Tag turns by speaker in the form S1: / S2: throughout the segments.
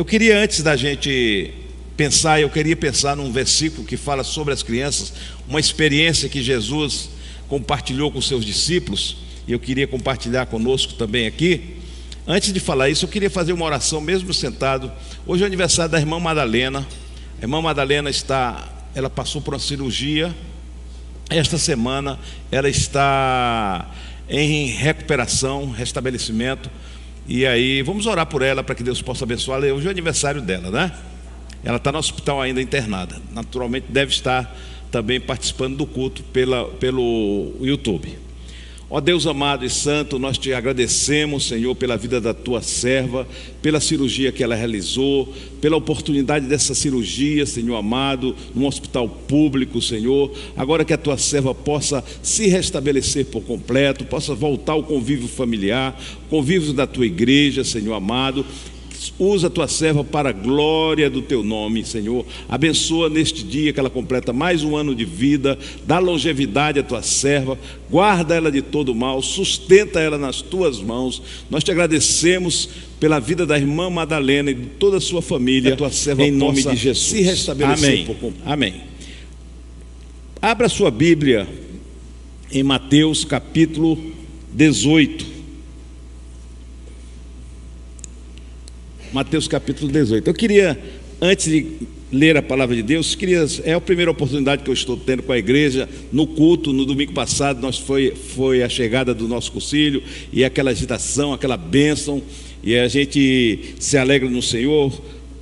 S1: Eu queria, antes da gente pensar, eu queria pensar num versículo que fala sobre as crianças, uma experiência que Jesus compartilhou com seus discípulos, e eu queria compartilhar conosco também aqui. Antes de falar isso, eu queria fazer uma oração mesmo sentado. Hoje é o aniversário da irmã Madalena. A irmã Madalena ela passou por uma cirurgia. Esta semana ela está em recuperação, restabelecimento. E aí, vamos orar por ela para que Deus possa abençoá-la. Hoje é o aniversário dela, né? Ela está no hospital ainda internada. Naturalmente deve estar também participando do culto pelo YouTube. Ó Deus amado e santo, nós te agradecemos, Senhor, pela vida da tua serva, pela cirurgia que ela realizou, pela oportunidade dessa cirurgia, Senhor amado, num hospital público, Senhor. Agora que a tua serva possa se restabelecer por completo, possa voltar ao convívio familiar, convívio da tua igreja, Senhor amado. Usa a tua serva para a glória do teu nome, Senhor. Abençoa neste dia que ela completa mais um ano de vida. Dá longevidade à tua serva. Guarda ela de todo mal. Sustenta ela nas tuas mãos. Nós te agradecemos pela vida da irmã Madalena e de toda a sua família. A tua serva, em nome de Jesus, se restabelecer. Amém. Amém. Abra sua Bíblia em Mateus capítulo 18. Mateus capítulo 18. Eu queria, antes de ler a palavra de Deus, é a primeira oportunidade que eu estou tendo com a igreja no culto. No domingo passado foi a chegada do nosso concílio e aquela agitação, aquela bênção, e a gente se alegra no Senhor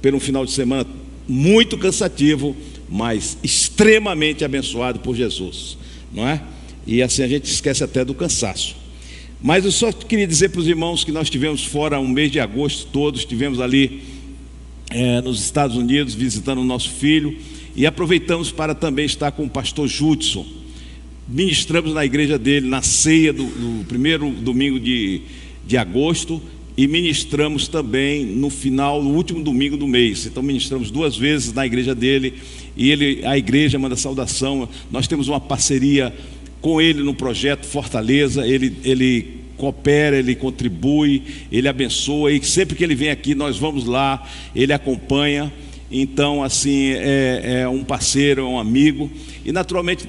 S1: por um final de semana muito cansativo, mas extremamente abençoado por Jesus, não é? E assim a gente esquece até do cansaço. Mas eu só queria dizer para os irmãos que nós estivemos fora um mês de agosto, todos estivemos ali nos Estados Unidos visitando o nosso filho, e aproveitamos para também estar com o pastor Judson. Ministramos na igreja dele na ceia do primeiro domingo de agosto, e ministramos também no último domingo do mês. Então ministramos 2 vezes na igreja dele, e a igreja manda saudação. Nós temos uma parceria com ele no projeto Fortaleza. Ele coopera, ele contribui, ele abençoa, e sempre que ele vem aqui nós vamos lá, ele acompanha. Então assim, é um parceiro, é um amigo, e naturalmente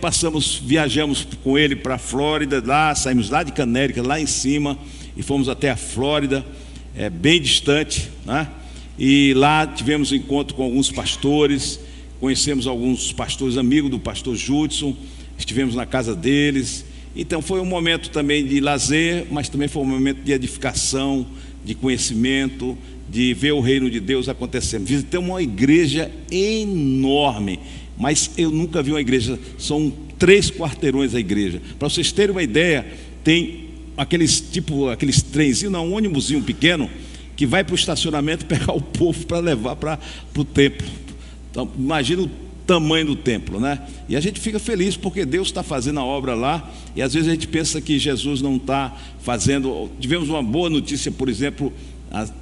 S1: viajamos com ele para a Flórida. Saímos lá de Canérica, lá em cima, e fomos até a Flórida, bem distante, né? E lá tivemos encontro com alguns pastores, conhecemos alguns pastores amigos do pastor Judson. Estivemos na casa deles. Então foi um momento também de lazer, mas também foi um momento de edificação, de conhecimento, de ver o reino de Deus acontecendo. Visitamos uma igreja enorme, mas eu nunca vi uma igreja, são 3 quarteirões a igreja. Para vocês terem uma ideia, tem aqueles trenzinhos, um ônibusinho pequeno, que vai para o estacionamento pegar o povo para levar para o templo. Então imagina o tamanho do templo, né? E a gente fica feliz porque Deus está fazendo a obra lá, e às vezes a gente pensa que Jesus não está fazendo. Tivemos uma boa notícia, por exemplo,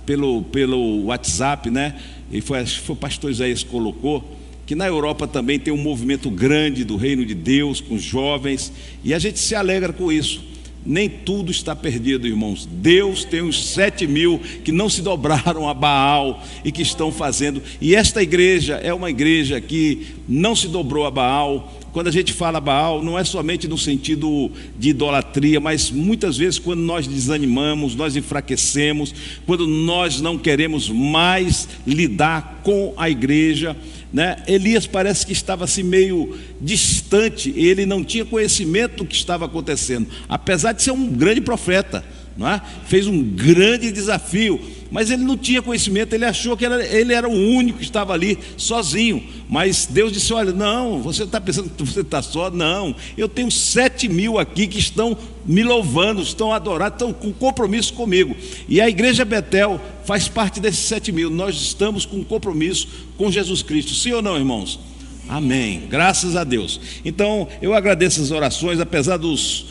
S1: pelo WhatsApp, né? E foi o pastor Isaías que colocou, que na Europa também tem um movimento grande do reino de Deus, com jovens, e a gente se alegra com isso. Nem tudo está perdido, irmãos. Deus tem os 7.000 que não se dobraram a Baal e que estão fazendo. E esta igreja é uma igreja que não se dobrou a Baal. Quando a gente fala Baal, não é somente no sentido de idolatria, mas muitas vezes quando nós desanimamos, nós enfraquecemos, quando nós não queremos mais lidar com a igreja, né? Elias parece que estava assim meio distante, ele não tinha conhecimento do que estava acontecendo, apesar de ser um grande profeta, não é? Fez um grande desafio, mas ele não tinha conhecimento. Ele achou que ele era o único que estava ali sozinho, mas Deus disse: olha, não, você está pensando que você está só? Não, eu tenho 7.000 aqui que estão me louvando, estão adorando, estão com compromisso comigo. E a igreja Betel faz parte desses 7.000. Nós estamos com compromisso com Jesus Cristo, sim ou não, irmãos? Amém, graças a Deus. Então eu agradeço as orações, apesar dos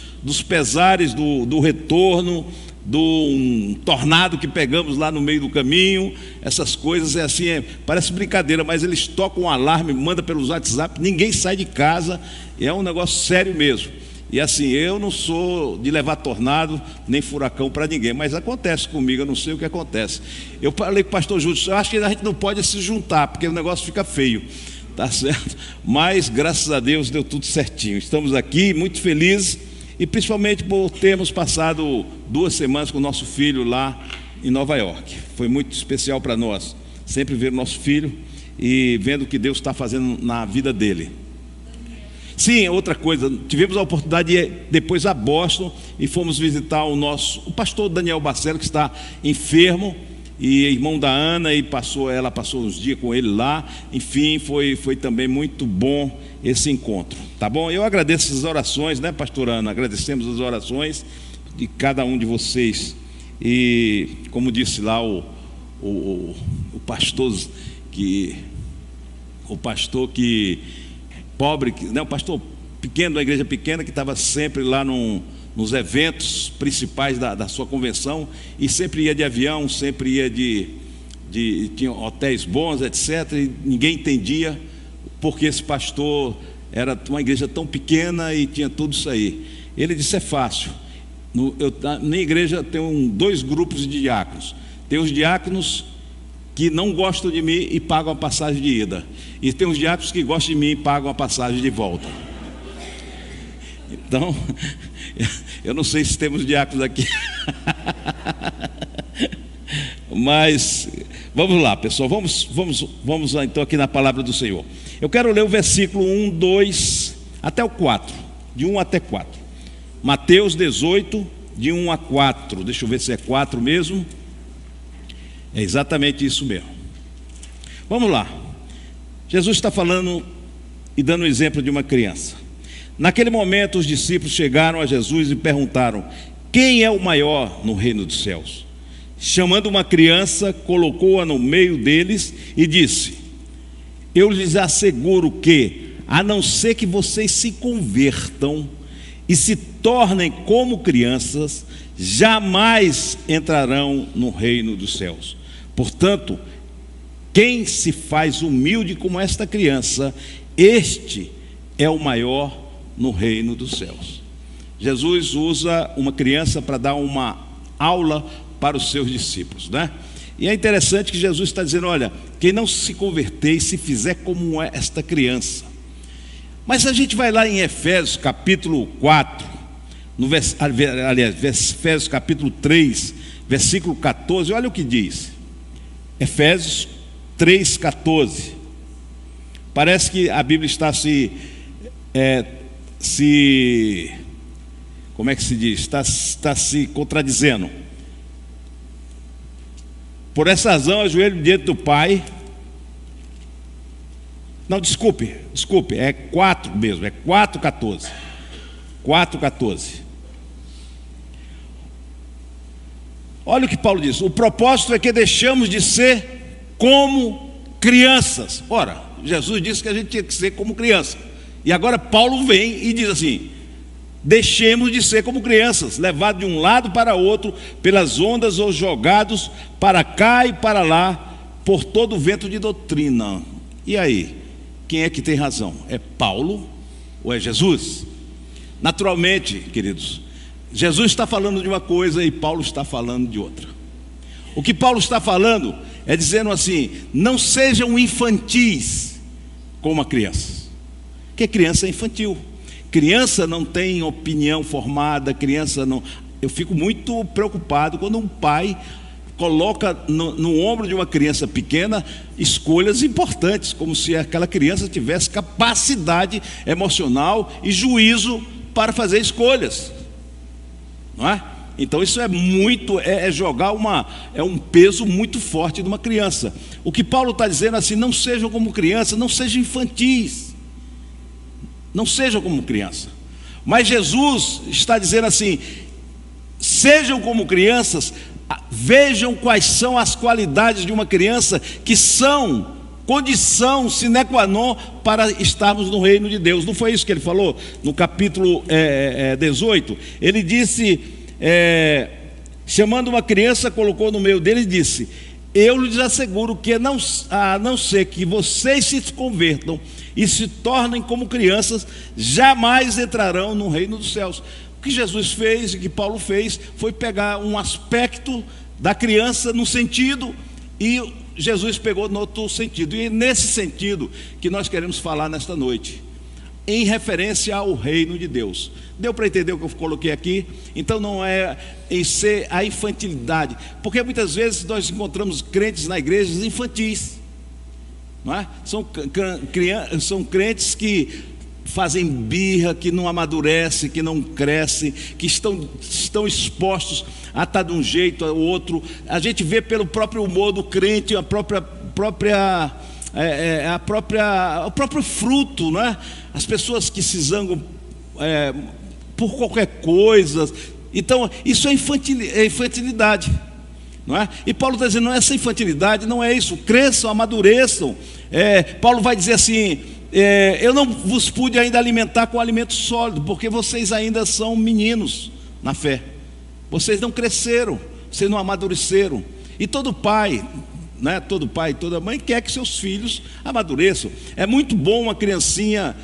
S1: pesares do retorno, do tornado que pegamos lá no meio do caminho. Essas coisas parece brincadeira, mas eles tocam um alarme, manda pelos WhatsApp, ninguém sai de casa, é um negócio sério mesmo. E assim, eu não sou de levar tornado nem furacão para ninguém, mas acontece comigo, eu não sei o que acontece. Eu falei com o pastor Júlio, eu acho que a gente não pode se juntar, porque o negócio fica feio, tá certo? Mas graças a Deus deu tudo certinho. Estamos aqui muito felizes, e principalmente por termos passado 2 semanas com o nosso filho lá em Nova York. Foi muito especial para nós, sempre ver o nosso filho e vendo o que Deus está fazendo na vida dele. Sim, outra coisa, tivemos a oportunidade de ir depois a Boston e fomos visitar o pastor Daniel Barcelo, que está enfermo, e irmão da Ana, e ela passou uns dias com ele lá. Enfim, foi também muito bom esse encontro, tá bom? Eu agradeço as orações, né, pastor Ana? Agradecemos as orações de cada um de vocês, e como disse lá o pastor pobre, não, pastor pequeno, da igreja pequena, que estava sempre lá nos eventos principais da sua convenção, e sempre ia de avião, sempre ia tinha hotéis bons, etc. E ninguém entendia porque esse pastor era uma igreja tão pequena e tinha tudo isso aí. Ele disse: é fácil. Na minha igreja tem 2 grupos de diáconos. Tem os diáconos que não gostam de mim e pagam a passagem de ida, e tem os diáconos que gostam de mim e pagam a passagem de volta. Então, eu não sei se temos diáconos aqui. Mas vamos lá, pessoal, vamos lá então aqui na palavra do Senhor. Eu quero ler o versículo 1, 2 até o 4, de 1 até 4. Mateus 18, de 1 a 4. Deixa eu ver se é 4 mesmo. É exatamente isso mesmo. Vamos lá. Jesus está falando e dando o exemplo de uma criança. Naquele momento os discípulos chegaram a Jesus e perguntaram: quem é o maior no reino dos céus? Chamando uma criança, colocou-a no meio deles e disse: eu lhes asseguro que, a não ser que vocês se convertam e se tornem como crianças, jamais entrarão no reino dos céus. Portanto, quem se faz humilde como esta criança, este é o maior no reino dos céus. Jesus usa uma criança para dar uma aula para os seus discípulos, né? E é interessante que Jesus está dizendo: olha, quem não se converter e se fizer como é esta criança. Mas a gente vai lá em Efésios capítulo 4, Efésios capítulo 3, versículo 14, olha o que diz. Efésios 3,14. Parece que a Bíblia está como é que se diz? Está se contradizendo. Por essa razão, ajoelho diante do Pai. Não, desculpe, é 4 mesmo, é 4,14. 4,14. Olha o que Paulo diz: o propósito é que deixamos de ser como crianças. Ora, Jesus disse que a gente tinha que ser como criança, e agora Paulo vem e diz assim: deixemos de ser como crianças, levados de um lado para outro pelas ondas, ou jogados para cá e para lá por todo o vento de doutrina. E aí, quem é que tem razão? É Paulo ou é Jesus? Naturalmente, queridos, Jesus está falando de uma coisa e Paulo está falando de outra. O que Paulo está falando é dizendo assim: não sejam infantis como a criança, porque criança é infantil. Criança não tem opinião formada, criança não. Eu fico muito preocupado quando um pai coloca no ombro de uma criança pequena escolhas importantes, como se aquela criança tivesse capacidade emocional e juízo para fazer escolhas, não é? Então isso é jogar um peso muito forte de uma criança. O que Paulo está dizendo assim: não sejam como criança, não sejam infantis, não sejam como criança. Mas Jesus está dizendo assim: sejam como crianças, vejam quais são as qualidades de uma criança que são condição sine qua non para estarmos no reino de Deus. Não foi isso que ele falou no capítulo 18? Ele disse, chamando uma criança, colocou no meio dele e disse: eu lhes asseguro que a não ser que vocês se convertam e se tornem como crianças, jamais entrarão no reino dos céus. O que Jesus fez e que Paulo fez foi pegar um aspecto da criança num sentido e Jesus pegou no outro sentido. E é nesse sentido que nós queremos falar nesta noite, em referência ao reino de Deus. Deu para entender o que eu coloquei aqui? Então não é em ser a infantilidade, porque muitas vezes nós encontramos crentes na igreja infantis, não é? São crentes que fazem birra, que não amadurecem, que não crescem, que estão expostos a estar de um jeito ou outro. A gente vê pelo próprio humor do crente, o próprio fruto, não é? As pessoas que se zangam por qualquer coisa. Então isso é infantilidade, não é? E Paulo está dizendo, não, essa infantilidade não é isso. Cresçam, amadureçam. Paulo vai dizer assim, eu não vos pude ainda alimentar com alimento sólido, porque vocês ainda são meninos na fé. Vocês não cresceram, vocês não amadureceram. E todo pai, né, todo pai e toda mãe quer que seus filhos amadureçam. É muito bom uma criancinha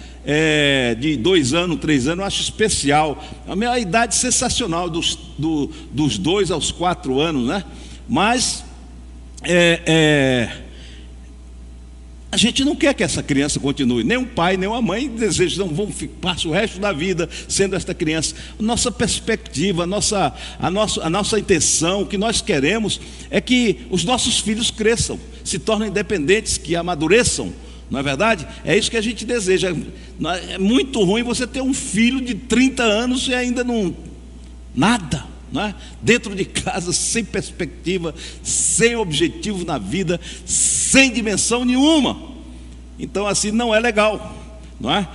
S1: de 2 anos, 3 anos, eu acho especial. A minha idade sensacional, dos 2 aos 4 anos, né? Mas a gente não quer que essa criança continue. Nem o pai, nem a mãe desejam, não vão passar o resto da vida sendo esta criança. Nossa perspectiva, a nossa intenção, o que nós queremos é que os nossos filhos cresçam, se tornem independentes, que amadureçam. Não é verdade? É isso que a gente deseja. É muito ruim você ter um filho de 30 anos e ainda não... nada. Não é? Dentro de casa, sem perspectiva, sem objetivo na vida, sem dimensão nenhuma. Então assim não é legal, não é?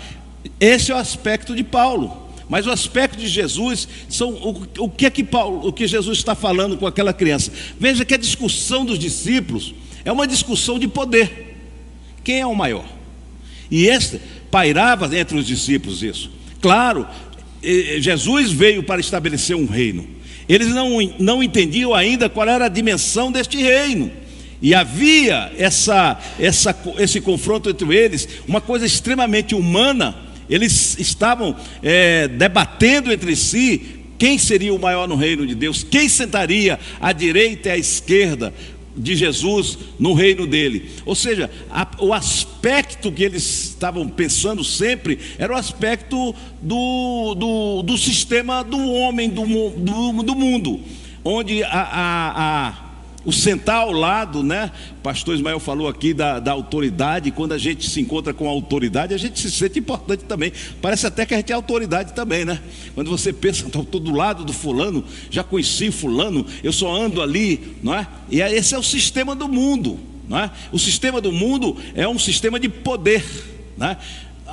S1: Esse é o aspecto de Paulo. Mas o aspecto de Jesus são o que Jesus está falando com aquela criança. Veja que a discussão dos discípulos é uma discussão de poder. Quem é o maior? E este pairava entre os discípulos isso. Claro, Jesus veio para estabelecer um reino. Eles não entendiam ainda qual era a dimensão deste reino. E havia esse confronto entre eles, uma coisa extremamente humana. Eles estavam debatendo entre si quem seria o maior no reino de Deus, quem sentaria à direita e à esquerda de Jesus no reino dele. Ou seja, o aspecto que eles estavam pensando sempre era o aspecto do sistema do homem, do mundo, onde o sentar ao lado, né? O pastor Ismael falou aqui da autoridade. Quando a gente se encontra com a autoridade, a gente se sente importante também. Parece até que a gente é autoridade também, né? Quando você pensa, estou do lado do fulano, já conheci fulano, eu só ando ali, não é? E esse é o sistema do mundo, não é? O sistema do mundo é um sistema de poder, né?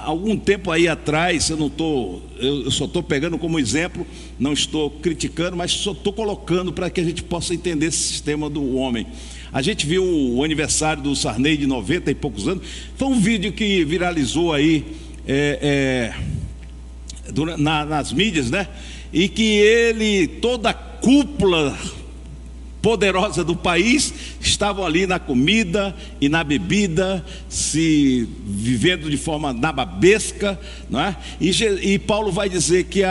S1: Algum tempo aí atrás, eu só estou pegando como exemplo, não estou criticando, mas só estou colocando para que a gente possa entender esse sistema do homem. A gente viu o aniversário do Sarney de 90 e poucos anos. Foi um vídeo que viralizou aí nas mídias, né? E que toda a cúpula poderosa do país estavam ali na comida e na bebida, se vivendo de forma nababesca, não é? E Paulo vai dizer que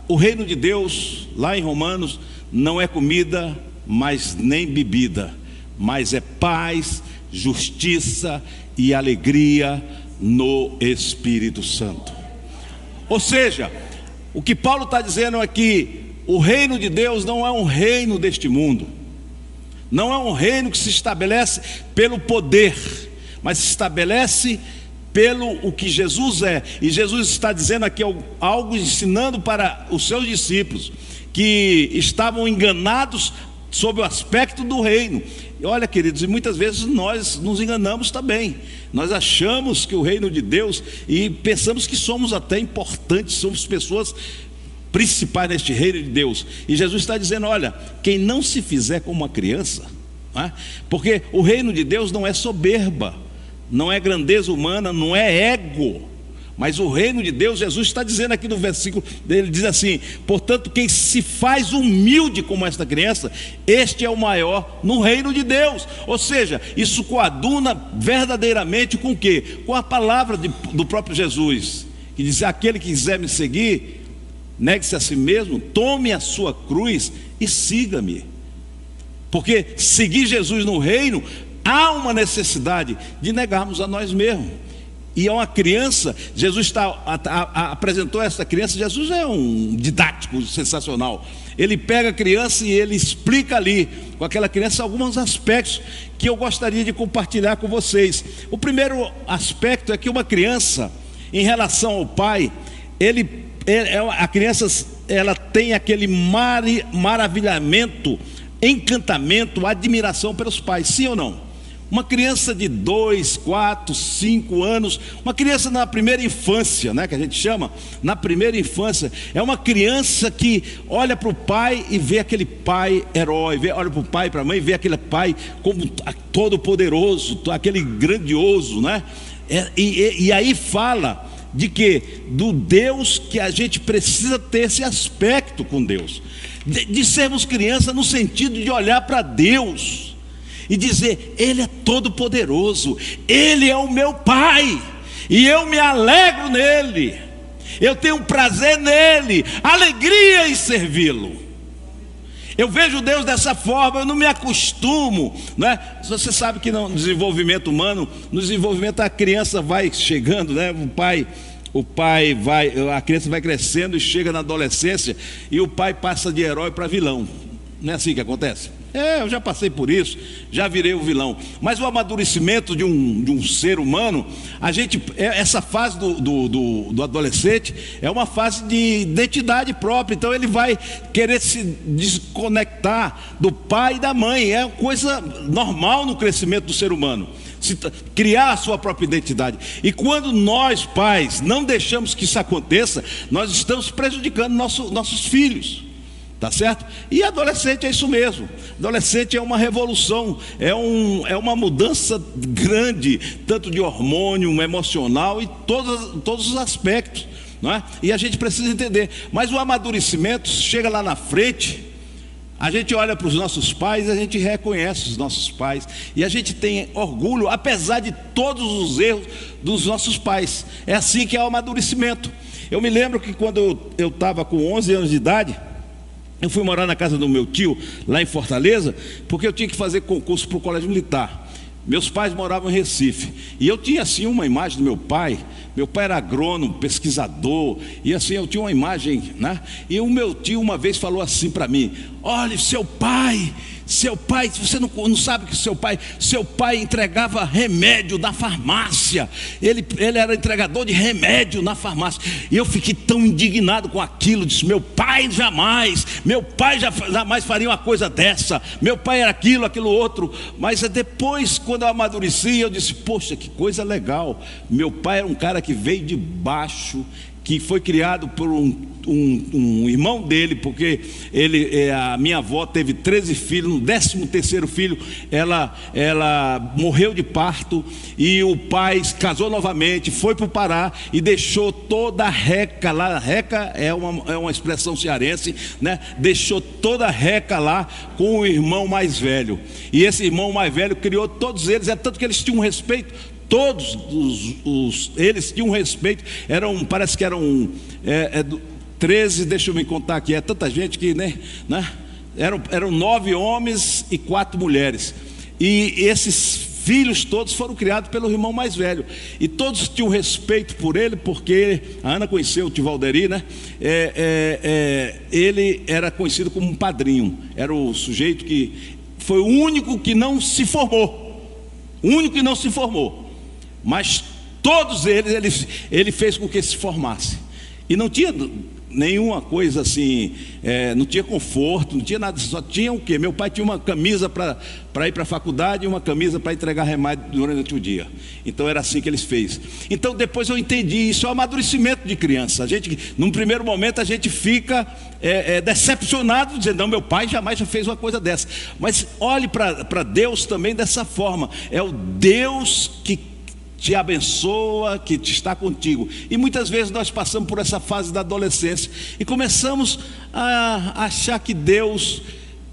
S1: o reino de Deus, lá em Romanos, não é comida, mas nem bebida, mas é paz, justiça e alegria no Espírito Santo. Ou seja, o que Paulo está dizendo é que o reino de Deus não é um reino deste mundo, não é um reino que se estabelece pelo poder, mas se estabelece pelo o que Jesus é. E Jesus está dizendo aqui algo, ensinando para os seus discípulos que estavam enganados sobre o aspecto do reino. E olha, queridos, e muitas vezes nós nos enganamos também. Nós achamos que o reino de Deus, e pensamos que somos até importantes, somos pessoas principais neste reino de Deus. E Jesus está dizendo, olha, quem não se fizer como uma criança, não é? Porque o reino de Deus não é soberba, não é grandeza humana, não é ego, Mas o reino de Deus, Jesus está dizendo aqui no versículo dele, diz assim: portanto, quem se faz humilde como esta criança, este é o maior no reino de Deus. Ou seja, isso coaduna verdadeiramente com o quê? Com a palavra do próprio Jesus, que diz: aquele que quiser me seguir, negue-se a si mesmo, tome a sua cruz e siga-me. Porque seguir Jesus no reino, necessidade de negarmos a nós mesmos. E é uma criança, Jesus apresentou essa criança. Jesus é um didático sensacional. Ele pega a criança e ele explica ali, com aquela criança, alguns aspectos que eu gostaria de compartilhar com vocês. O primeiro aspecto é que uma criança, em relação ao pai, a criança, ela tem aquele maravilhamento, encantamento, admiração pelos pais, sim ou não? Uma criança de 2, 4, 5 anos, uma criança na primeira infância, né, que a gente chama, na primeira infância, é uma criança que olha para o pai e vê aquele pai herói, olha para o pai e para a mãe e vê aquele pai como todo poderoso, aquele grandioso, né? E aí fala de que? Do Deus, que a gente precisa ter esse aspecto com Deus, de sermos criança no sentido de olhar para Deus e dizer: Ele é todo poderoso, Ele é o meu Pai, e eu me alegro nele, eu tenho prazer nele, alegria em servi-lo. Eu vejo Deus dessa forma, eu não me acostumo, né? Você sabe que no desenvolvimento humano, no desenvolvimento a criança vai chegando, né? A criança vai crescendo e chega na adolescência, e o pai passa de herói para vilão. Não é assim que acontece? Eu já passei por isso, já virei o vilão. Mas o amadurecimento de um ser humano, essa fase do adolescente é uma fase de identidade própria. Então ele vai querer se desconectar do pai e da mãe. É coisa normal no crescimento do ser humano, criar a sua própria identidade. E quando nós, pais, não deixamos que isso aconteça, nós estamos prejudicando nossos filhos. Tá certo? E adolescente é isso mesmo. Adolescente é uma revolução, é uma mudança grande, tanto de hormônio, emocional e todos os aspectos, não é? E a gente precisa entender. Mas o amadurecimento chega lá na frente, a gente olha para os nossos pais, a gente reconhece os nossos pais e a gente tem orgulho, apesar de todos os erros dos nossos pais. É assim que é o amadurecimento. Eu me lembro que quando eu estava com 11 anos de idade, eu fui morar na casa do meu tio, lá em Fortaleza, porque eu tinha que fazer concurso para o colégio militar. Meus pais moravam em Recife, e eu tinha assim uma imagem do meu pai. Meu pai era agrônomo, pesquisador, e assim eu tinha uma imagem, né? E o meu tio uma vez falou assim para mim: olha, seu pai, você não sabe que seu pai entregava remédio na farmácia, ele era entregador de remédio na farmácia. E eu fiquei tão indignado com aquilo, disse: meu pai jamais faria uma coisa dessa, meu pai era aquilo outro. Mas depois, quando eu amadureci, eu disse: poxa, que coisa legal, meu pai era um cara que veio de baixo, que foi criado por um irmão dele, porque a minha avó teve 13 filhos, no 13º filho ela morreu de parto, e o pai casou novamente, foi para o Pará e deixou toda a reca lá. Reca é uma expressão cearense, né? Deixou toda a reca lá com o irmão mais velho, e esse irmão mais velho criou todos eles, é tanto que eles tinham um respeito. Todos eles tinham respeito. Parece que eram 13, deixa eu me contar aqui, é tanta gente que, né? Eram 9 homens e 4 mulheres. E esses filhos todos foram criados pelo irmão mais velho. E todos tinham respeito por ele, porque a Ana conheceu o tio Valderi, né? Ele era conhecido como um padrinho. Era o sujeito que foi o único que não se formou. O único que não se formou. Mas todos ele fez com que se formasse. E não tinha nenhuma coisa assim, não tinha conforto, não tinha nada, só tinha o quê? Meu pai tinha uma camisa para ir para a faculdade e uma camisa para entregar remédio durante o dia. Então era assim que eles fez. Então depois eu entendi, isso é o amadurecimento de criança. Num primeiro momento a gente fica decepcionado, dizendo: não, meu pai jamais já fez uma coisa dessa. Mas olhe para Deus também dessa forma. É o Deus que te abençoa, que te está contigo. E muitas vezes nós passamos por essa fase da adolescência e começamos a achar que Deus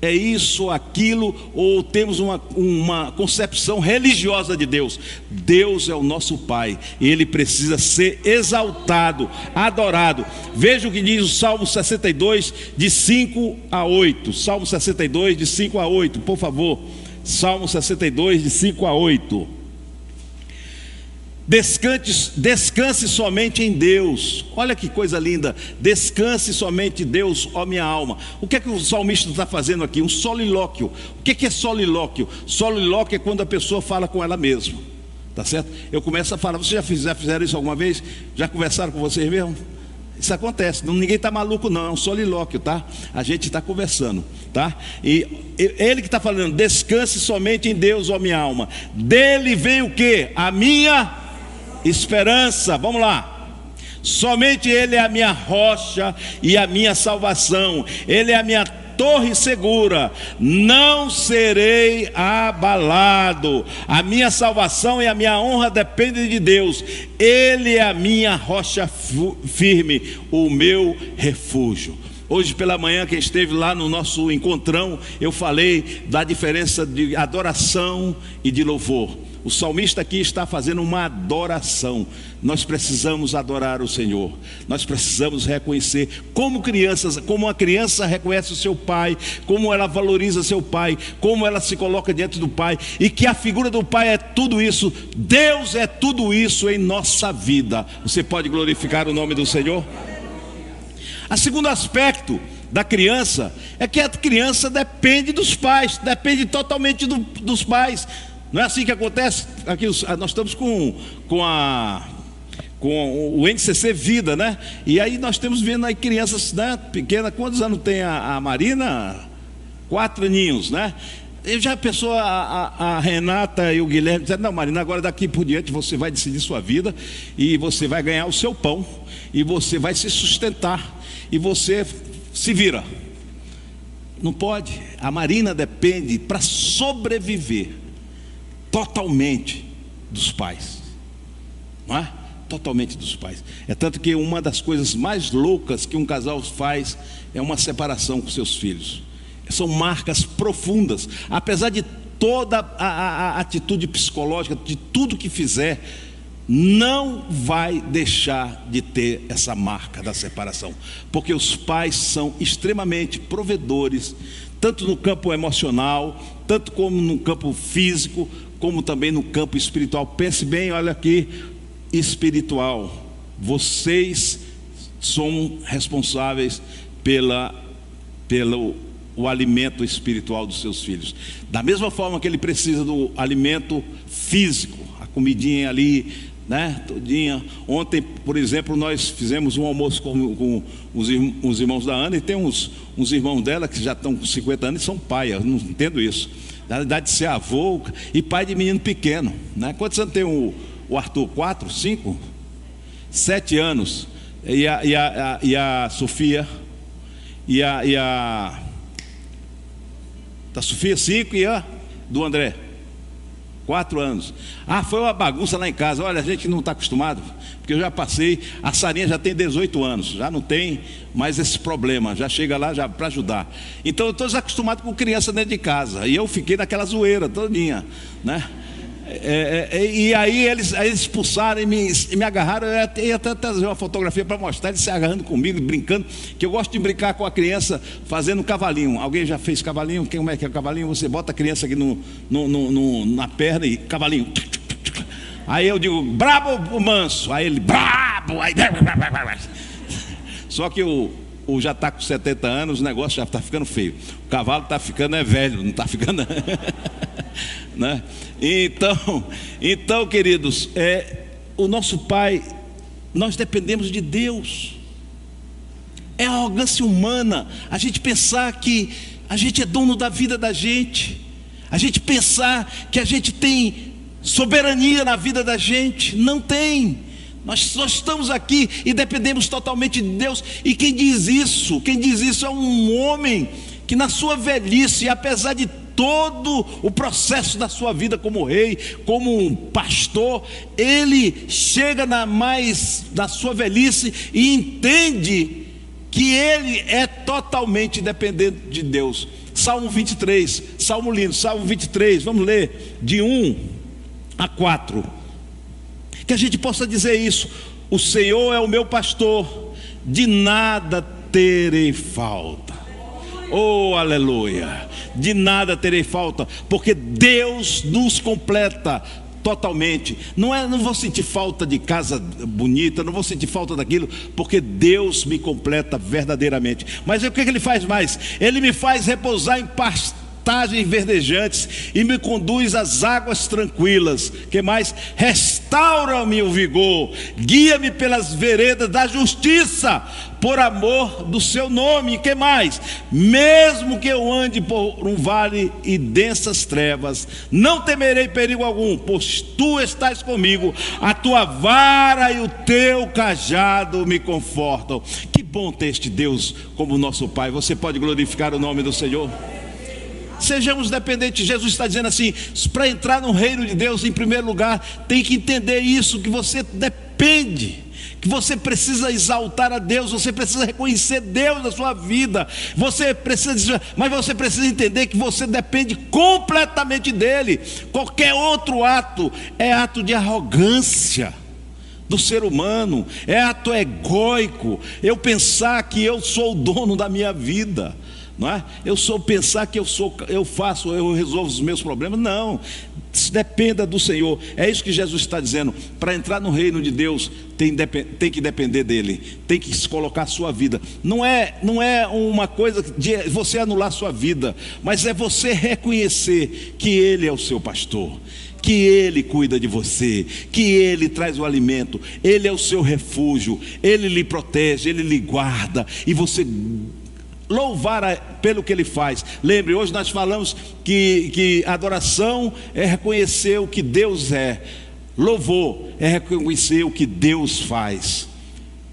S1: é isso ou aquilo, ou temos uma concepção religiosa de Deus. Deus é o nosso Pai, Ele precisa ser exaltado, adorado. Veja o que diz o Salmo 62, de 5 a 8. Salmo 62, de 5 a 8, por favor. Salmo 62, de 5 a 8. Descanse somente em Deus. Olha que coisa linda. Descanse somente em Deus, ó minha alma. O que é que o salmista está fazendo aqui? Um solilóquio. O que é solilóquio? Solilóquio é quando a pessoa fala com ela mesma, tá certo? Eu começo a falar. Vocês já fizeram isso alguma vez? Já conversaram com vocês mesmo? Isso acontece, ninguém está maluco não, é um solilóquio, tá? A gente está conversando, tá? E ele que está falando, descanse somente em Deus, ó minha alma. Dele vem o quê? A minha esperança. Vamos lá. Somente Ele é a minha rocha e a minha salvação. Ele é a minha torre segura, não serei abalado. A minha salvação e a minha honra dependem de Deus. Ele é a minha rocha firme, o meu refúgio. Hoje pela manhã, quem esteve lá no nosso encontrão, eu falei da diferença de adoração e de louvor. O salmista aqui está fazendo uma adoração. Nós precisamos adorar o Senhor. Nós precisamos reconhecer como crianças, como uma criança reconhece o seu pai, como ela valoriza seu pai, como ela se coloca diante do pai, e que a figura do pai é tudo isso. Deus é tudo isso em nossa vida. Você pode glorificar o nome do Senhor? O segundo aspecto da criança é que a criança depende dos pais, depende totalmente dos pais. Não é assim que acontece? Aqui nós estamos com o NCC Vida, né? E aí nós estamos vendo aí crianças, né, pequenas. Quantos anos tem a Marina? 4 aninhos, né? Eu já pensou a Renata e o Guilherme dizendo, não, Marina, agora daqui por diante você vai decidir sua vida, e você vai ganhar o seu pão, e você vai se sustentar, e você se vira. Não pode. A Marina depende, para sobreviver, totalmente dos pais, não é? Totalmente dos pais. É tanto que uma das coisas mais loucas que um casal faz é uma separação com seus filhos. São marcas profundas. Apesar de toda a atitude psicológica, de tudo que fizer, não vai deixar de ter essa marca da separação, porque os pais são extremamente provedores, tanto no campo emocional, tanto como no campo físico, como também no campo espiritual. Pense bem, olha aqui, espiritual. Vocês são responsáveis pelo alimento espiritual dos seus filhos. Da mesma forma que ele precisa do alimento físico, a comidinha ali, né, todinha. Ontem, por exemplo, nós fizemos um almoço com os irmãos da Ana, e tem uns irmãos dela que já estão com 50 anos e são pai. Eu não entendo isso. Na idade de ser avô e pai de menino pequeno, né? Quantos anos tem o Arthur? 4, 5, 7 anos. E a Sofia? Da Sofia 5 e a do André 4 anos. Foi uma bagunça lá em casa. Olha, a gente não está acostumado, porque eu já passei. A Sarinha já tem 18 anos, já não tem mais esse problema, já chega lá já para ajudar. Então eu estou desacostumado com criança dentro de casa, e eu fiquei naquela zoeira todinha, né? E aí eles expulsaram e me agarraram. Eu ia até trazer uma fotografia para mostrar eles se agarrando comigo, brincando, que eu gosto de brincar com a criança fazendo cavalinho. Alguém já fez cavalinho? Como é que é o cavalinho? Você bota a criança aqui na perna e cavalinho. Aí eu digo, brabo ou manso? Aí ele, brabo. Aí... Só que o já está com 70 anos, o negócio já está ficando feio. O cavalo está ficando velho, não está ficando... né? Então, queridos, o nosso pai, nós dependemos de Deus. É arrogância humana a gente pensar que a gente é dono da vida da gente, a gente pensar que a gente tem soberania na vida da gente. Não tem. Nós só estamos aqui e dependemos totalmente de Deus. E quem diz isso é um homem que na sua velhice, apesar de todo o processo da sua vida como rei, como um pastor, ele chega na sua velhice e entende que ele é totalmente dependente de Deus. Salmo 23, salmo lindo, Salmo 23, vamos ler de 1 a 4. Que a gente possa dizer isso: o Senhor é o meu pastor, de nada terei falta. Oh, aleluia! De nada terei falta, porque Deus nos completa totalmente. Não vou sentir falta de casa bonita, não vou sentir falta daquilo, porque Deus me completa verdadeiramente. Mas o que Ele faz mais? Ele me faz repousar em pastagens verdejantes e me conduz às águas tranquilas. Que mais? Restaura-me o vigor, guia-me pelas veredas da justiça, por amor do seu nome. Que mais? Mesmo que eu ande por um vale e densas trevas, não temerei perigo algum, pois tu estás comigo, a tua vara e o teu cajado me confortam. Que bom ter este Deus como nosso Pai. Você pode glorificar o nome do Senhor? Sejamos dependentes. Jesus está dizendo assim: para entrar no reino de Deus, em primeiro lugar, tem que entender isso, que você depende, que você precisa exaltar a Deus, você precisa reconhecer Deus na sua vida, você precisa, mas você precisa entender que você depende completamente dele. Qualquer outro ato é ato de arrogância do ser humano, é ato egóico. Eu pensar que eu sou o dono da minha vida, não é? Pensar que eu resolvo os meus problemas. Não, dependa do Senhor. É isso que Jesus está dizendo. Para entrar no reino de Deus, tem que depender dele, tem que se colocar a sua vida. Não é uma coisa de você anular a sua vida, mas é você reconhecer que ele é o seu pastor, que ele cuida de você, que ele traz o alimento, ele é o seu refúgio, ele lhe protege, ele lhe guarda, e você louvar pelo que ele faz. Lembre, hoje nós falamos que adoração é reconhecer o que Deus é, louvor é reconhecer o que Deus faz.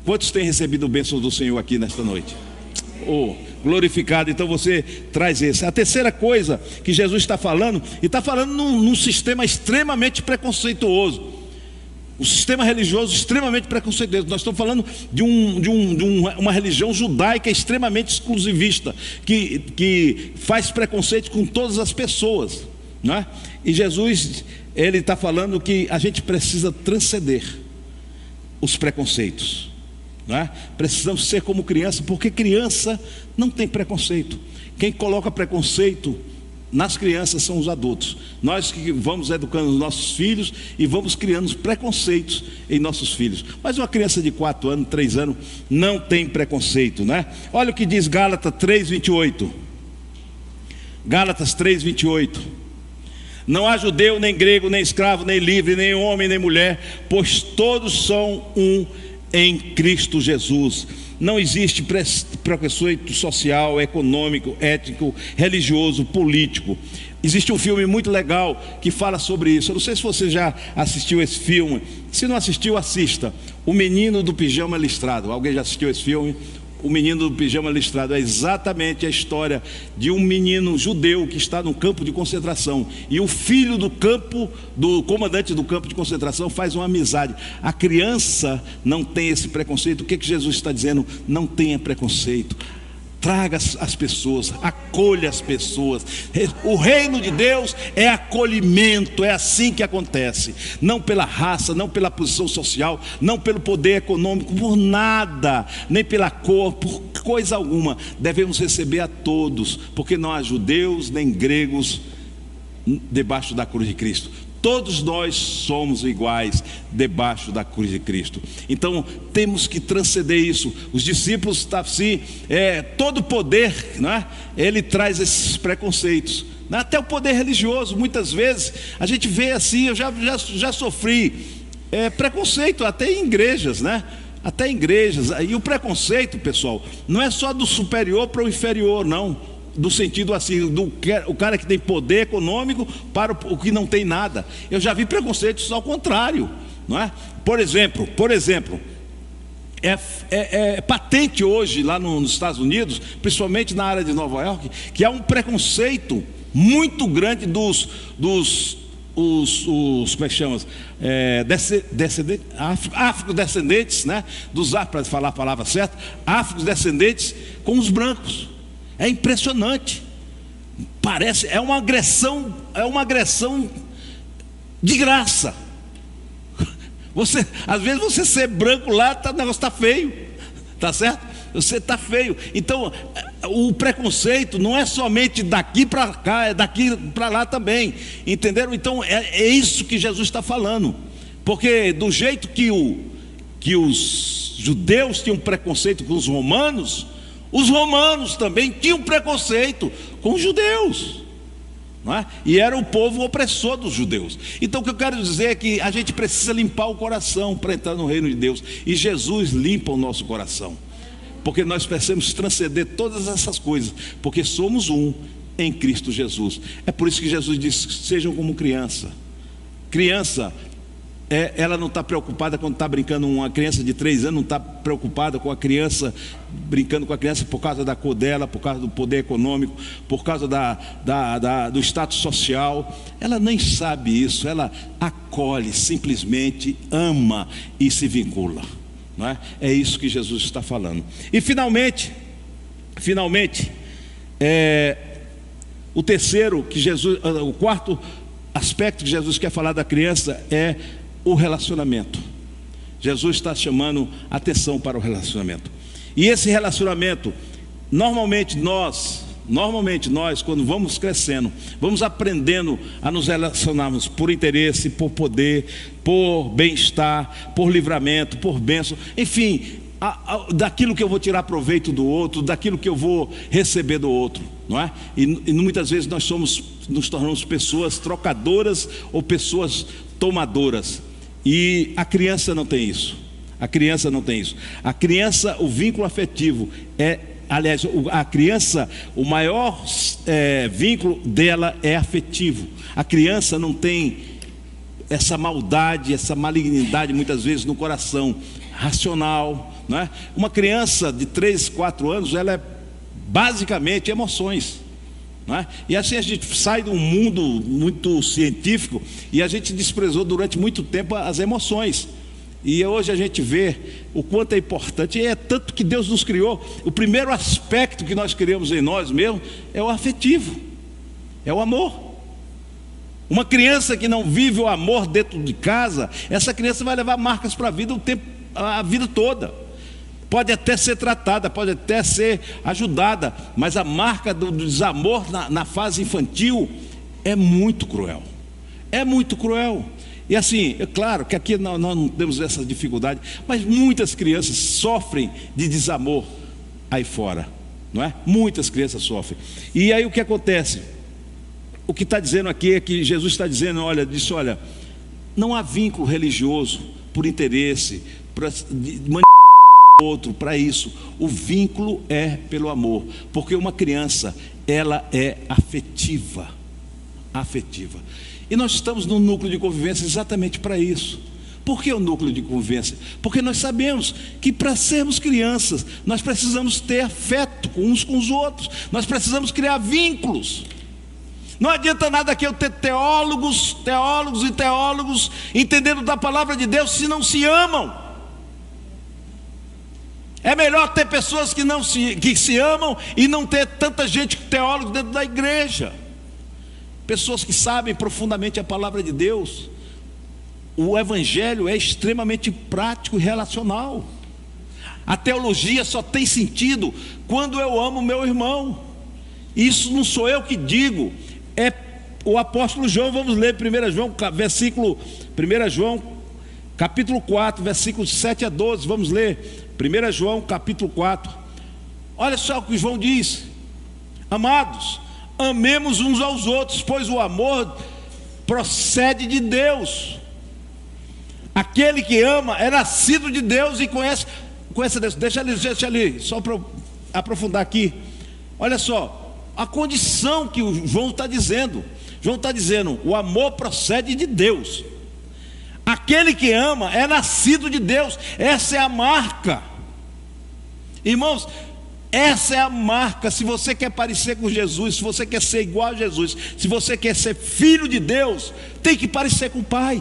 S1: Quantos têm recebido bênçãos do Senhor aqui nesta noite? Oh, glorificado. Então você traz esse. A terceira coisa que Jesus está falando, e está falando num sistema extremamente preconceituoso, um sistema religioso extremamente preconceituoso. Nós estamos falando de uma religião judaica extremamente exclusivista, que faz preconceito com todas as pessoas, não é? E Jesus, ele está falando que a gente precisa transcender os preconceitos, não é? Precisamos ser como criança, porque criança não tem preconceito. Quem coloca preconceito nas crianças são os adultos. Nós que vamos educando os nossos filhos e vamos criando preconceitos em nossos filhos. Mas uma criança de 4 anos, 3 anos não tem preconceito, né? Olha o que diz Gálatas 3:28. Gálatas 3:28. Não há judeu, nem grego, nem escravo, nem livre, nem homem, nem mulher, pois todos são um em Cristo Jesus. Não existe preconceito social, econômico, étnico, religioso, político. Existe um filme muito legal que fala sobre isso. Eu não sei se você já assistiu esse filme. Se não assistiu, assista. O Menino do Pijama Listrado. Alguém já assistiu esse filme? O Menino do Pijama Listrado é exatamente a história de um menino judeu que está no campo de concentração, e o filho do comandante do campo de concentração faz uma amizade. A criança não tem esse preconceito. O que Jesus está dizendo? Não tenha preconceito. Traga as pessoas, acolha as pessoas. O reino de Deus é acolhimento, é assim que acontece. Não pela raça, não pela posição social, não pelo poder econômico, por nada, nem pela cor, por coisa alguma. Devemos receber a todos, porque não há judeus nem gregos debaixo da cruz de Cristo. Todos nós somos iguais debaixo da cruz de Cristo. Então temos que transcender isso. Os discípulos estão assim, todo poder, né? Ele traz esses preconceitos, né? Até o poder religioso, muitas vezes a gente vê assim. Eu já sofri preconceito até em igrejas, né? Até em igrejas. E o preconceito, pessoal, não é só do superior para o inferior, não. Do sentido assim, o cara que tem poder econômico para o que não tem nada. Eu já vi preconceitos ao contrário, não é? Por exemplo, é patente hoje lá nos Estados Unidos, principalmente na área de Nova York, que há um preconceito muito grande como é que chama? Afrodescendentes, né? Para falar a palavra certa, afrodescendentes com os brancos. É impressionante. Parece, é uma agressão de graça. Às vezes você ser branco lá, o negócio está feio, tá certo? Você está feio. Então, o preconceito não é somente daqui para cá, é daqui para lá também. Entenderam? Então, é isso que Jesus está falando. Porque do jeito que os judeus tinham preconceito com os romanos também tinham preconceito com os judeus. Não é? E era o povo opressor dos judeus. Então o que eu quero dizer é que a gente precisa limpar o coração para entrar no reino de Deus. E Jesus limpa o nosso coração, porque nós precisamos transcender todas essas coisas, porque somos um em Cristo Jesus. É por isso que Jesus disse: sejam como criança. Criança, ela não está preocupada quando está brincando. Uma criança de 3 anos não está preocupada com a criança, brincando com a criança por causa da cor dela, por causa do poder econômico, por causa do status social. Ela nem sabe isso. Ela acolhe, simplesmente ama e se vincula. Não é? É isso que Jesus está falando. E finalmente, o quarto aspecto que Jesus quer falar da criança é o relacionamento. Jesus está chamando atenção para o relacionamento. E esse relacionamento, normalmente nós, quando vamos crescendo, vamos aprendendo a nos relacionarmos por interesse, por poder, por bem-estar, por livramento, por bênção, enfim, daquilo que eu vou tirar proveito do outro, daquilo que eu vou receber do outro, não é? E muitas vezes nos tornamos pessoas trocadoras ou pessoas tomadoras. E a criança não tem isso. A criança, o vínculo afetivo a criança, o maior vínculo dela é afetivo. A criança não tem essa maldade, essa malignidade muitas vezes no coração, racional, não é? Uma criança de 3, 4 anos, ela é basicamente emoções, não é? E assim a gente sai de um mundo muito científico e a gente desprezou durante muito tempo as emoções. E hoje a gente vê o quanto é importante. E é tanto que Deus nos criou. O primeiro aspecto que nós criamos em nós mesmos é o afetivo, é o amor. Uma criança que não vive o amor dentro de casa, essa criança vai levar marcas para a vida toda. Pode até ser tratada, pode até ser ajudada, mas a marca do desamor na fase infantil é muito cruel. É muito cruel. E assim, é claro que aqui nós não temos essa dificuldade, mas muitas crianças sofrem de desamor aí fora, não é? Muitas crianças sofrem. E aí o que acontece? O que está dizendo aqui é que Jesus está dizendo, olha, não há vínculo religioso por interesse, para outro, para isso. O vínculo é pelo amor, porque uma criança, ela é afetiva. E nós estamos no núcleo de convivência exatamente para isso. Por que o núcleo de convivência? Porque nós sabemos que para sermos crianças, nós precisamos ter afeto uns com os outros, nós precisamos criar vínculos. Não adianta nada que eu ter teólogos entendendo da palavra de Deus se não se amam. É melhor ter pessoas que se amam e não ter tanta gente teólogo dentro da igreja. Pessoas que sabem profundamente a palavra de Deus. O evangelho é extremamente prático e relacional. A teologia só tem sentido quando eu amo meu irmão. Isso não sou eu que digo, é o apóstolo João. Vamos ler 1 João capítulo 4, versículos 7 a 12. Vamos ler 1 João capítulo 4. Olha só o que João diz: amados, amemos uns aos outros, pois o amor procede de Deus. Aquele que ama é nascido de Deus e conhece Deus. Deixa ali, só para aprofundar aqui. Olha só, a condição que o João está dizendo. João está dizendo, o amor procede de Deus. Aquele que ama é nascido de Deus. Essa é a marca. Irmãos, Essa é a marca. Se você quer parecer com Jesus, se você quer ser igual a Jesus, se você quer ser filho de Deus, tem que parecer com o Pai.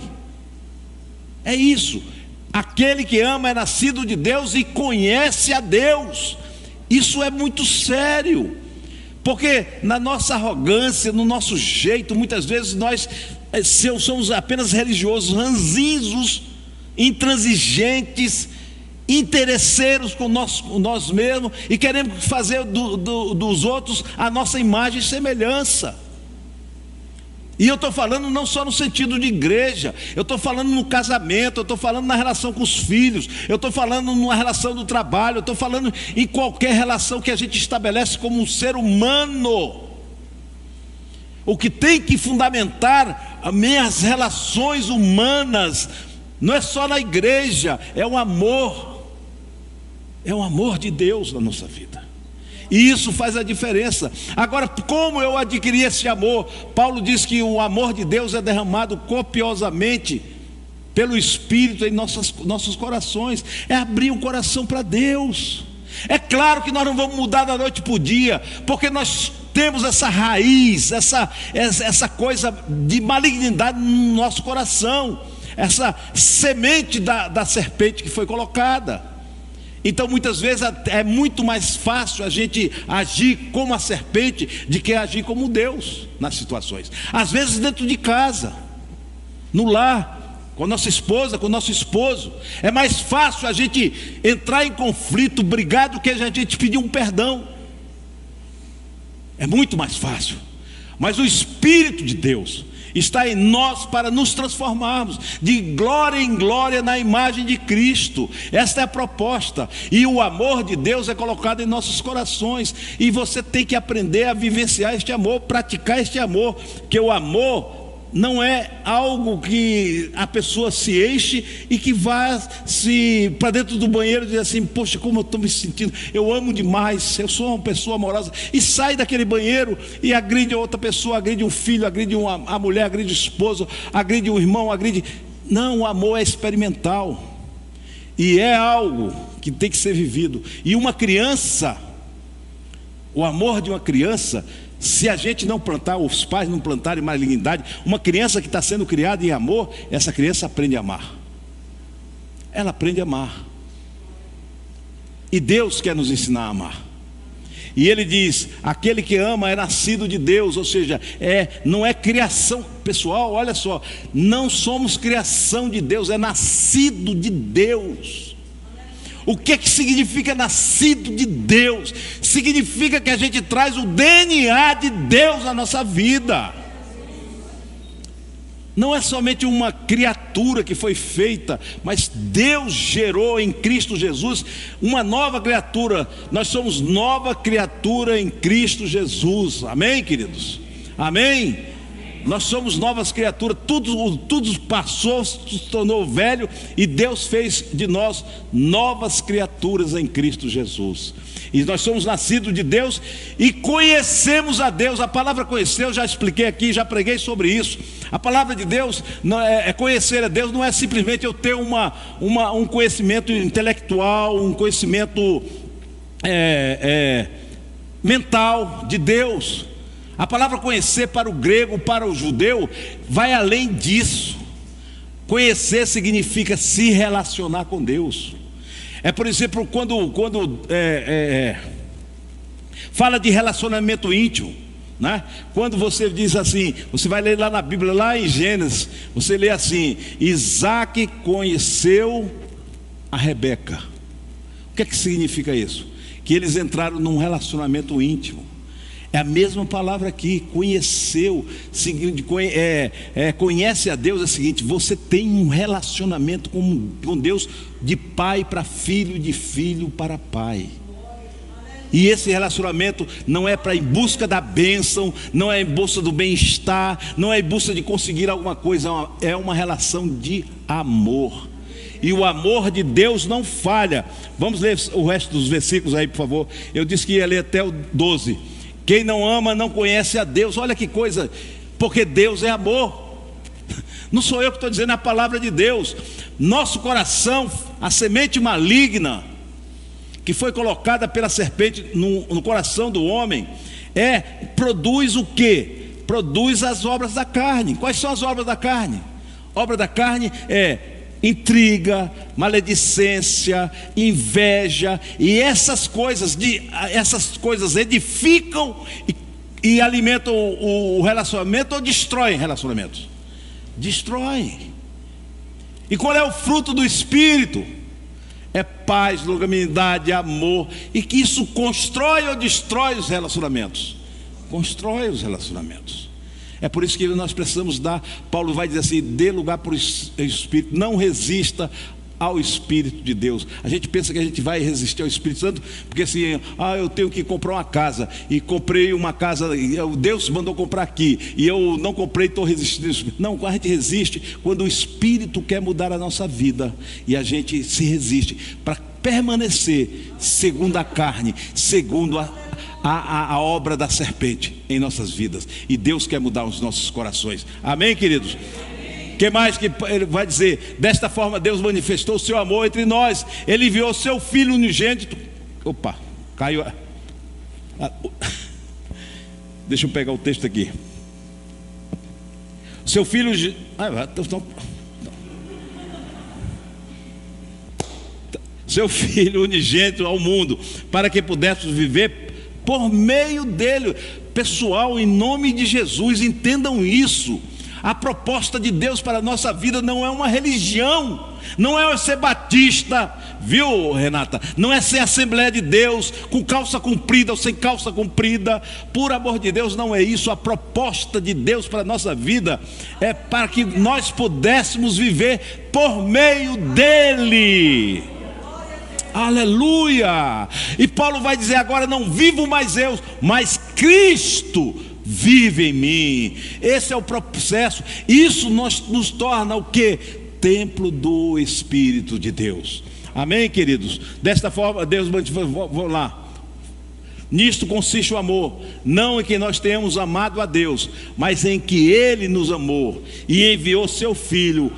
S1: É isso. Aquele que ama é nascido de Deus e conhece a Deus. Isso é muito sério, porque na nossa arrogância, no nosso jeito, muitas vezes nós somos apenas religiosos, ranzinzos, intransigentes, interesseiros com nós mesmos, e queremos fazer dos outros a nossa imagem e semelhança. E eu estou falando não só no sentido de igreja, eu estou falando no casamento, eu estou falando na relação com os filhos, eu estou falando na relação do trabalho, eu estou falando em qualquer relação que a gente estabelece como um ser humano. O que tem que fundamentar as minhas relações humanas não é só na igreja, é o amor de Deus na nossa vida. E isso faz a diferença. Agora, como eu adquiri esse amor? Paulo diz que o amor de Deus é derramado copiosamente pelo Espírito em nossos corações. É abrir o coração para Deus. É claro que nós não vamos mudar da noite para o dia, porque nós temos essa raiz, essa coisa de malignidade no nosso coração, essa semente da serpente que foi colocada. Então muitas vezes é muito mais fácil a gente agir como a serpente do que agir como Deus nas situações. Às vezes dentro de casa, no lar, com a nossa esposa, com o nosso esposo, é mais fácil a gente entrar em conflito, brigar, do que a gente pedir um perdão. É muito mais fácil. Mas o Espírito de Deus está em nós para nos transformarmos de glória em glória na imagem de Cristo. Esta é a proposta. E o amor de Deus é colocado em nossos corações. E você tem que aprender a vivenciar este amor, praticar este amor. Porque o amor não é algo que a pessoa se enche e que vá para dentro do banheiro e diz assim: poxa, como eu estou me sentindo, eu amo demais, eu sou uma pessoa amorosa, e sai daquele banheiro e agride outra pessoa, agride um filho, agride a mulher, agride o esposo, agride o irmão, agride. Não, o amor é experimental e é algo que tem que ser vivido. E uma criança, o amor de uma criança, se a gente não plantar, os pais não plantarem malignidade, uma criança que está sendo criada em amor, essa criança aprende a amar. Ela aprende a amar. E Deus quer nos ensinar a amar. E Ele diz: aquele que ama é nascido de Deus. Ou seja, não é criação. Pessoal, olha só, não somos criação de Deus, é nascido de Deus. O que significa nascido de Deus? Significa que a gente traz o DNA de Deus na nossa vida. Não é somente uma criatura que foi feita, mas Deus gerou em Cristo Jesus uma nova criatura. Nós somos nova criatura em Cristo Jesus. Amém, queridos? Amém? Nós somos novas criaturas. Tudo passou, se tornou velho, e Deus fez de nós novas criaturas em Cristo Jesus. E nós somos nascidos de Deus e conhecemos a Deus. A palavra conhecer, eu já expliquei aqui, já preguei sobre isso. A palavra de Deus não é conhecer a Deus, não é simplesmente eu ter um conhecimento intelectual, um conhecimento mental de Deus. A palavra conhecer para o grego, para o judeu, vai além disso. Conhecer significa se relacionar com Deus. Por exemplo, quando fala de relacionamento íntimo, né? Quando você diz assim, você vai ler lá na Bíblia, lá em Gênesis, você lê assim: Isaac conheceu a Rebeca. O que significa isso? Que eles entraram num relacionamento íntimo. É a mesma palavra aqui, conheceu, conhece a Deus, é o seguinte: você tem um relacionamento com Deus de pai para filho, de filho para pai. E esse relacionamento não é para em busca da bênção, não é em busca do bem-estar, não é em busca de conseguir alguma coisa, é uma relação de amor. E o amor de Deus não falha. Vamos ler o resto dos versículos aí, por favor. Eu disse que ia ler até o 12. Quem não ama não conhece a Deus. Olha que coisa, porque Deus é amor. Não sou eu que estou dizendo, é a palavra de Deus. Nosso coração, a semente maligna, que foi colocada pela serpente no coração do homem, produz o quê? Produz as obras da carne. Quais são as obras da carne? Obra da carne é intriga, maledicência, inveja, e essas coisas edificam e alimentam o relacionamento ou destroem relacionamentos? Destroem. E qual é o fruto do Espírito? É paz, longanimidade, amor. E que isso constrói ou destrói os relacionamentos? Constrói os relacionamentos. É por isso que nós precisamos Paulo vai dizer assim: dê lugar para o Espírito, não resista ao Espírito de Deus. A gente pensa que a gente vai resistir ao Espírito Santo, porque assim, eu tenho que comprar uma casa, e comprei uma casa, Deus mandou comprar aqui, e eu não comprei, estou resistindo. Não, a gente resiste quando o Espírito quer mudar a nossa vida, e a gente se resiste para permanecer segundo a carne, segundo a obra da serpente em nossas vidas. E Deus quer mudar os nossos corações. Amém, queridos? O que mais que ele vai dizer? Desta forma Deus manifestou o seu amor entre nós. Ele enviou seu Filho unigênito. Opa, caiu. Deixa eu pegar o texto aqui. Seu Filho seu Filho unigênito ao mundo, para que pudéssemos viver por meio dele. Pessoal, em nome de Jesus, entendam isso. A proposta de Deus para a nossa vida não é uma religião, não é ser batista, viu, Renata? Não é ser Assembleia de Deus com calça comprida ou sem calça comprida. Por amor de Deus, não é isso. A proposta de Deus para a nossa vida é para que nós pudéssemos viver por meio dele. Aleluia! E Paulo vai dizer agora: não vivo mais eu, mas Cristo vive em mim. Esse é o processo. Isso nos torna o quê? Templo do Espírito de Deus. Amém, queridos? Desta forma Deus, vamos lá. Nisto consiste o amor, não em que nós tenhamos amado a Deus, mas em que Ele nos amou e enviou seu Filho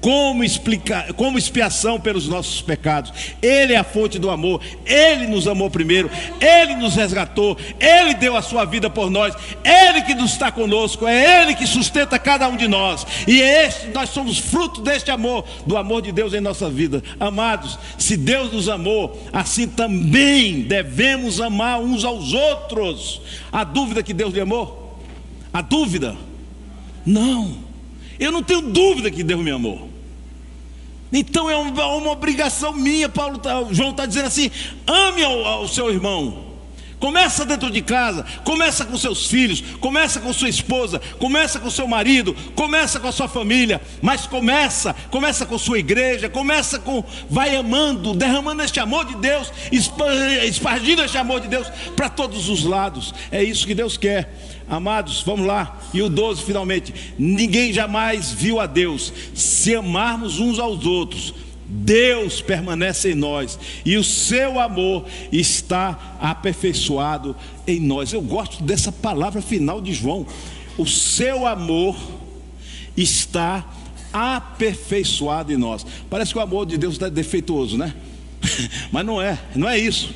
S1: como expiação pelos nossos pecados. Ele é a fonte do amor. Ele nos amou primeiro, Ele nos resgatou, Ele deu a sua vida por nós, Ele que nos está conosco, é Ele que sustenta cada um de nós, e nós somos fruto deste amor, do amor de Deus em nossa vida. Amados, se Deus nos amou, assim também devemos amar uns aos outros. Há dúvida que Deus lhe amou? Há dúvida? Não, eu não tenho dúvida que Deus me amou. Então é uma obrigação minha. João está dizendo assim: ame ao seu irmão. Começa dentro de casa, começa com seus filhos, começa com sua esposa, começa com seu marido, começa com a sua família, mas começa com sua igreja, vai amando, derramando este amor de Deus, espargindo este amor de Deus para todos os lados. É isso que Deus quer. Amados, vamos lá. E o 12 finalmente: ninguém jamais viu a Deus. Se amarmos uns aos outros, Deus permanece em nós, e o seu amor está aperfeiçoado em nós. Eu gosto dessa palavra final de João: o seu amor está aperfeiçoado em nós. Parece que o amor de Deus está defeituoso, né? Mas não é isso.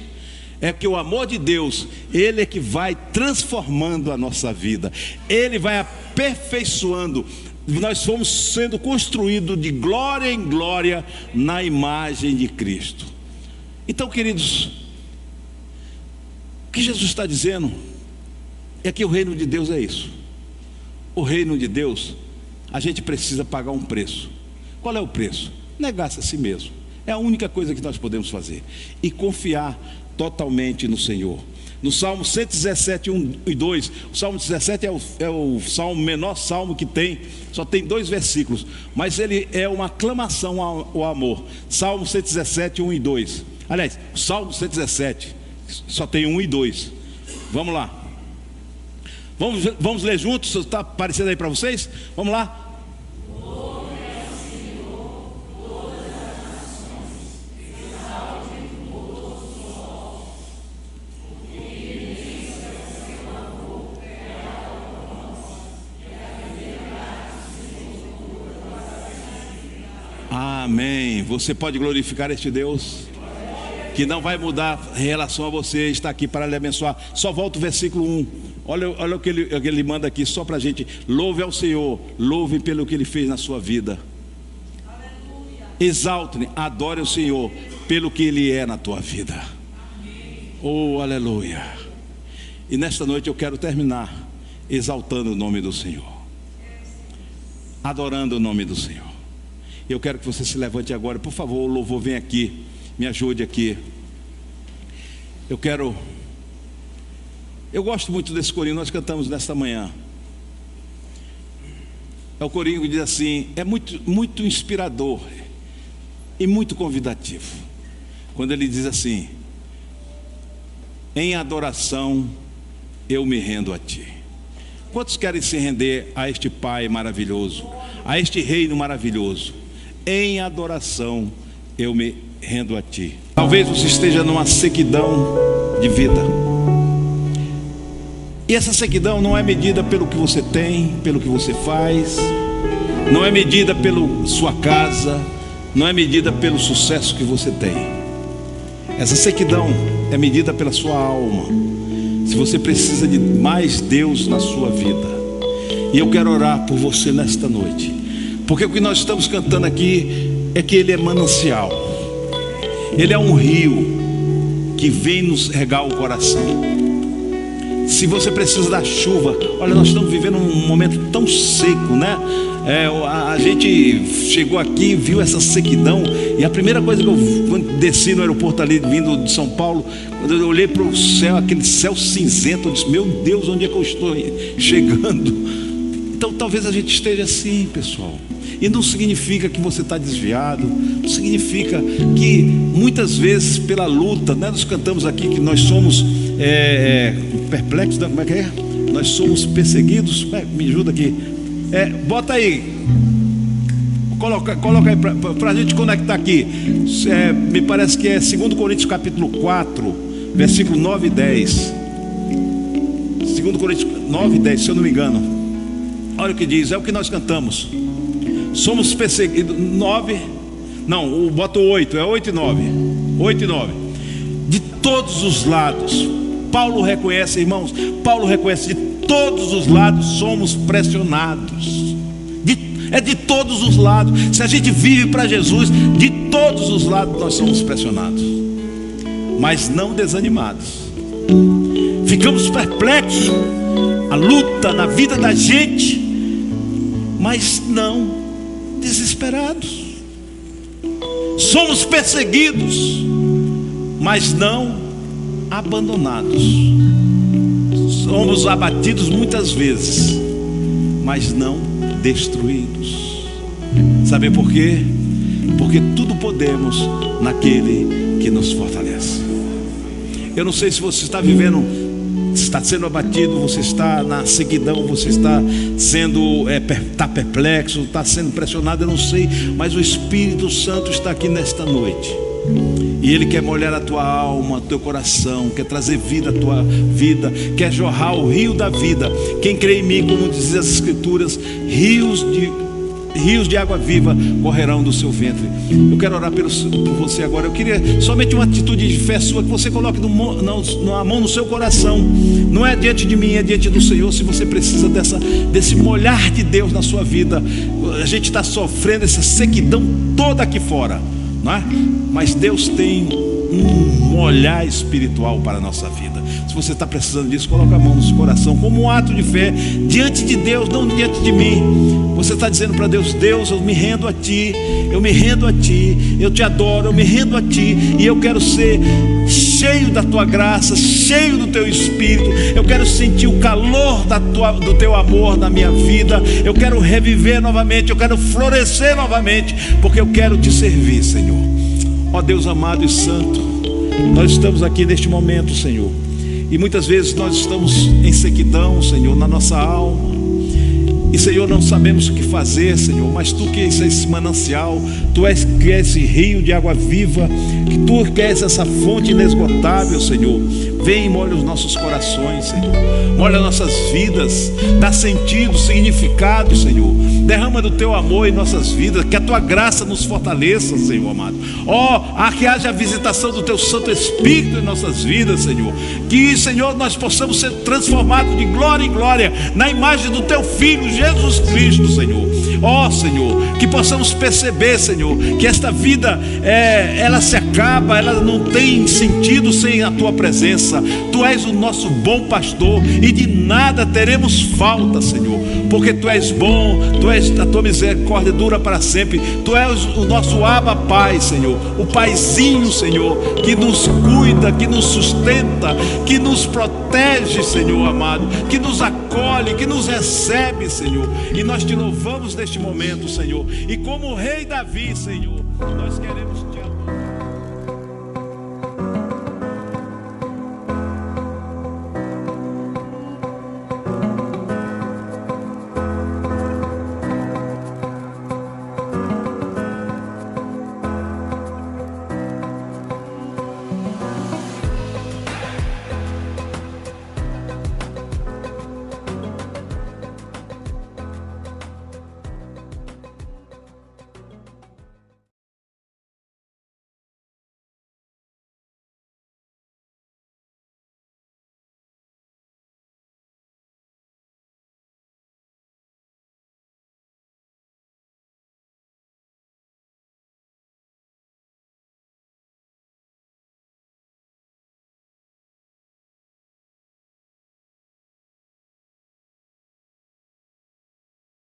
S1: É que o amor de Deus, Ele é que vai transformando a nossa vida, Ele vai aperfeiçoando. Nós fomos sendo construídos de glória em glória na imagem de Cristo. Então, queridos, o que Jesus está dizendo é que o reino de Deus é isso. O reino de Deus, a gente precisa pagar um preço. Qual é o preço? Negar-se a si mesmo. É a única coisa que nós podemos fazer, e confiar totalmente no Senhor. No Salmo 117, 1 e 2, o Salmo 17 é o salmo, menor salmo que tem, só tem 2 versículos, mas ele é uma aclamação ao amor. Salmo 117, 1 e 2. Aliás, o Salmo 117 só tem 1 e 2. Vamos lá. Vamos ler juntos? Está aparecendo aí para vocês? Vamos lá. Amém. Você pode glorificar este Deus? que não vai mudar em relação a você, está aqui para lhe abençoar. Só volta o versículo 1. Olha o que ele manda aqui, só para a gente. Louve ao Senhor, louve pelo que Ele fez na sua vida. Exalte, adore o Senhor pelo que Ele é na tua vida. Oh, aleluia. E nesta noite eu quero terminar exaltando o nome do Senhor, adorando o nome do Senhor. Eu quero que você se levante agora, por favor. O louvor vem aqui, me ajude aqui. Eu gosto muito desse corinho, nós cantamos nesta manhã. É o corinho que diz assim, é muito inspirador e muito convidativo, quando ele diz assim: em adoração eu me rendo a Ti. Quantos querem se render a este Pai maravilhoso, a este Reino maravilhoso? Em adoração eu me rendo a Ti. Talvez você esteja numa sequidão de vida, e essa sequidão não é medida pelo que você tem, pelo que você faz, não é medida pela sua casa, não é medida pelo sucesso que você tem. Essa sequidão é medida pela sua alma. Se você precisa de mais Deus na sua vida, e eu quero orar por você nesta noite, porque o que nós estamos cantando aqui é que Ele é manancial, Ele é um rio que vem nos regar o coração. Se você precisa da chuva, olha, nós estamos vivendo um momento tão seco, né? A gente chegou aqui, viu essa sequidão, e a primeira coisa que eu desci no aeroporto ali, vindo de São Paulo, quando eu olhei para o céu, aquele céu cinzento, eu disse: meu Deus, onde é que eu estou chegando? Então talvez a gente esteja assim, pessoal. E não significa que você está desviado, não significa que muitas vezes pela luta, né? Nós cantamos aqui que nós somos perplexos, como é que é? Nós somos perseguidos. Me ajuda aqui. Bota aí, coloca aí para a gente conectar aqui. Me parece que é 2 Coríntios capítulo 4, versículo 9 e 10. 2 Coríntios 9 e 10, se eu não me engano. Olha o que diz, é o que nós cantamos. Somos perseguidos, 9, não, bota o 8, é 8 e 9. 8 e 9. De todos os lados, Paulo reconhece, irmãos, Paulo reconhece, de todos os lados somos pressionados. É de todos os lados. Se a gente vive para Jesus, de todos os lados nós somos pressionados, mas não desanimados. Ficamos perplexos, a luta na vida da gente, mas não desesperados. Somos perseguidos, mas não abandonados. Somos abatidos muitas vezes, mas não destruídos. Sabe por quê? Porque tudo podemos naquele que nos fortalece. Eu não sei se você está vivendo, está sendo abatido, você está na sequidão, você está sendo está perplexo, está sendo pressionado, eu não sei, mas o Espírito Santo está aqui nesta noite, e Ele quer molhar a tua alma, teu coração, quer trazer vida à tua vida, quer jorrar o rio da vida. Quem crê em mim, como dizem as Escrituras, rios de água viva correrão do seu ventre. Eu quero orar por você agora. Eu queria somente uma atitude de fé sua, que você coloque a mão no seu coração. Não é diante de mim, é diante do Senhor. Se você precisa desse molhar de Deus na sua vida, a gente está sofrendo essa sequidão toda aqui fora, não é? Mas Deus tem um molhar espiritual para a nossa vida. Se você está precisando disso, coloca a mão no seu coração, como um ato de fé diante de Deus, não diante de mim. Você está dizendo para Deus: Deus, eu me rendo a Ti, eu me rendo a Ti, eu Te adoro, eu me rendo a Ti, e eu quero ser cheio da Tua graça, cheio do Teu Espírito. Eu quero sentir o calor do Teu amor na minha vida. Eu quero reviver novamente, eu quero florescer novamente, porque eu quero Te servir, Senhor. Ó Deus amado e santo, nós estamos aqui neste momento, Senhor, e muitas vezes nós estamos em sequidão, Senhor, na nossa alma, E Senhor, não sabemos o que fazer, Senhor, mas Tu que és esse manancial, Tu és que és esse rio de água viva, que Tu que és essa fonte inesgotável, Senhor. Vem e molha os nossos corações, Senhor. Molha nossas vidas, dá sentido, significado, Senhor. Derrama do Teu amor em nossas vidas, que a Tua graça nos fortaleça, Senhor amado. Que haja a visitação do Teu Santo Espírito em nossas vidas, Senhor. Que, Senhor, nós possamos ser transformados de glória em glória na imagem do Teu Filho, Jesus Cristo, Senhor. Senhor, que possamos perceber, Senhor, que esta vida, ela se acaba, ela não tem sentido sem a Tua presença. Tu és o nosso bom pastor e de nada teremos falta, Senhor, porque Tu és bom, a Tua misericórdia dura para sempre. Tu és o nosso Abba Pai, Senhor, o Paizinho, Senhor, que nos cuida, que nos sustenta, que nos protege, Senhor amado, que nos acolhe, que nos recebe, Senhor. E nós Te louvamos neste momento, Senhor, e como o rei Davi, Senhor, nós queremos Te